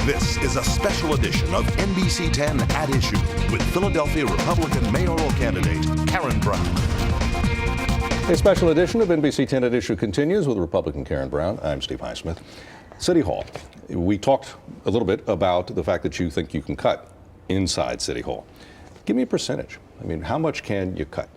This is a special edition of NBC 10 at Issue with Philadelphia Republican mayoral candidate Karen Brown. A special edition of NBC 10 at Issue continues with Republican Karen Brown. I'm Steve Highsmith. City Hall. We talked a little bit about the fact that you think you can cut inside City Hall. Give me a percentage. I mean, how much can you cut?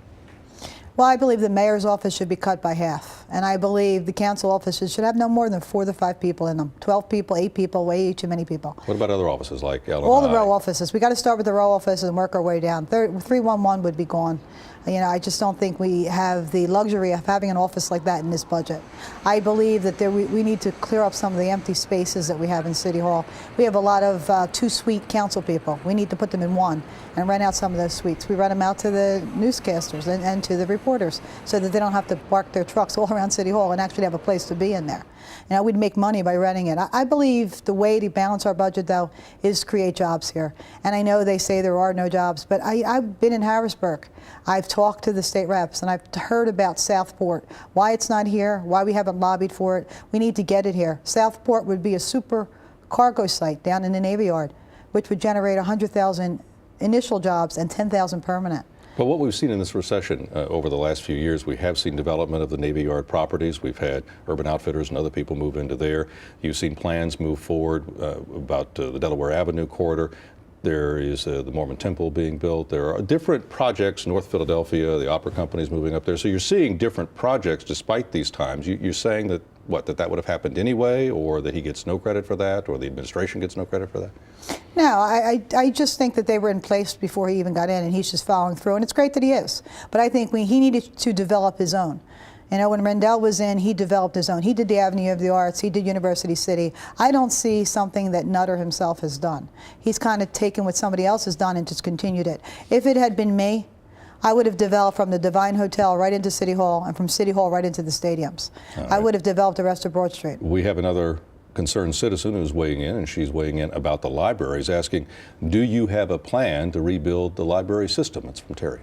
Well, I believe the mayor's office should be cut by half. And I believe the council offices should have no more than 4 to 5 people in them. 12 people, 8 people, way too many people. What about other offices like LNI? All the row offices. We got to start with the row offices and work our way down. 311 would be gone. You know, I just don't think we have the luxury of having an office like that in this budget. I believe that we need to clear up some of the empty spaces that we have in City Hall. We have a lot of two-suite council people. We need to put them in one and rent out some of those suites. We rent them out to the newscasters and to the reporters so that they don't have to park their trucks all around City Hall and actually have a place to be in there. You know, we'd make money by renting it. I believe the way to balance our budget, though, is create jobs here. And I know they say there are no jobs, but I've been in Harrisburg. I've talked to the state reps, and I've heard about Southport, why it's not here, why we haven't lobbied for it. We need to get it here. Southport would be a super cargo site down in the Navy Yard, which would generate 100,000 initial jobs and 10,000 permanent. But what we've seen in this recession over the last few years, we have seen development of the Navy Yard properties. We've had Urban Outfitters and other people move into there. You've seen plans move forward about the Delaware Avenue corridor. There is the Mormon Temple being built. There are different projects, North Philadelphia, the opera company's moving up there. So you're seeing different projects despite these times. You're saying that, what, that would have happened anyway, or that he gets no credit for that, or the administration gets no credit for that? No, I just think that they were in place before he even got in, and he's just following through. And it's great that he is. But I think he needed to develop his own. You know, when Rendell was in, he developed his own. He did the Avenue of the Arts. He did University City. I don't see something that Nutter himself has done. He's kind of taken what somebody else has done and just continued it. If it had been me, I would have developed from the Divine Hotel right into City Hall and from City Hall right into the stadiums. Right. I would have developed the rest of Broad Street. We have another concerned citizen who's weighing in, and she's weighing in about the libraries, asking, do you have a plan to rebuild the library system? It's from Terry.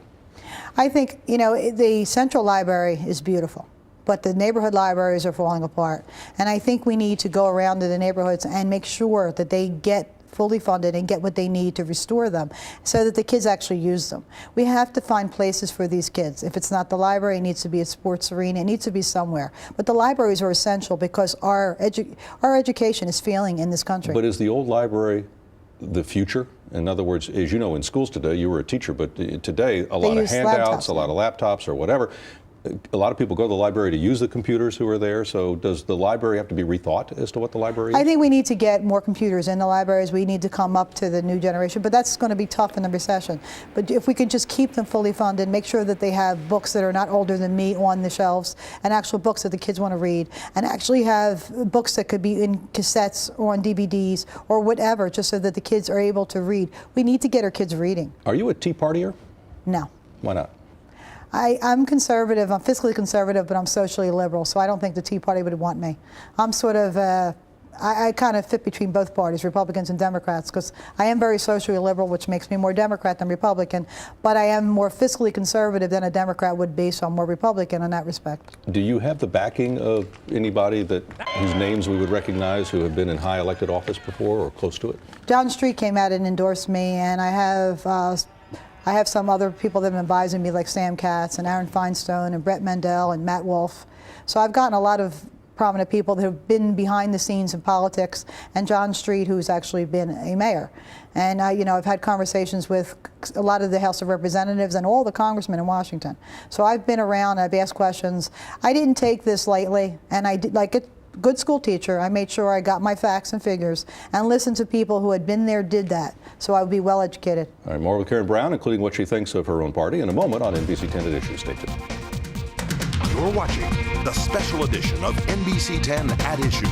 I think, you know, the Central Library is beautiful, but the neighborhood libraries are falling apart. And I think we need to go around to the neighborhoods and make sure that they get fully funded and get what they need to restore them so that the kids actually use them. We have to find places for these kids. If it's not the library, it needs to be a sports arena. It needs to be somewhere. But the libraries are essential because our education is failing in this country. But is the old library the future? In other words, as you know, in schools today, you were a teacher, but today a lot of handouts, a lot of laptops or whatever. A lot of people go to the library to use the computers who are there, so does the library have to be rethought as to what the library is? I think we need to get more computers in the libraries. We need to come up to the new generation, but that's going to be tough in the recession. But if we could just keep them fully funded, make sure that they have books that are not older than me on the shelves, and actual books that the kids want to read, and actually have books that could be in cassettes or on DVDs or whatever, just so that the kids are able to read. We need to get our kids reading. Are you a Tea Partier? No. Why not? I'm conservative. I'm fiscally conservative, but I'm socially liberal, so I don't think the Tea Party would want me. I'm sort of, I kind of fit between both parties, Republicans and Democrats, because I am very socially liberal, which makes me more Democrat than Republican, but I am more fiscally conservative than a Democrat would be, so I'm more Republican in that respect. Do you have the backing of anybody whose names we would recognize who have been in high elected office before or close to it? John Street came out and endorsed me, and I have some other people that have been advising me, like Sam Katz and Aaron Feinstein and Brett Mendel and Matt Wolf. So I've gotten a lot of prominent people that have been behind the scenes in politics, and John Street, who's actually been a mayor. And you know, I've had conversations with a lot of the House of Representatives and all the congressmen in Washington. So I've been around, I've asked questions. I didn't take this lightly, and I did, like it. Good school teacher, I made sure I got my facts and figures and listened to people who had been there, did that, so I would be well educated. All right, more with Karen Brown, including what she thinks of her own party, in a moment on NBC 10 at Issue. Stay tuned. You're watching the special edition of NBC 10 at Issue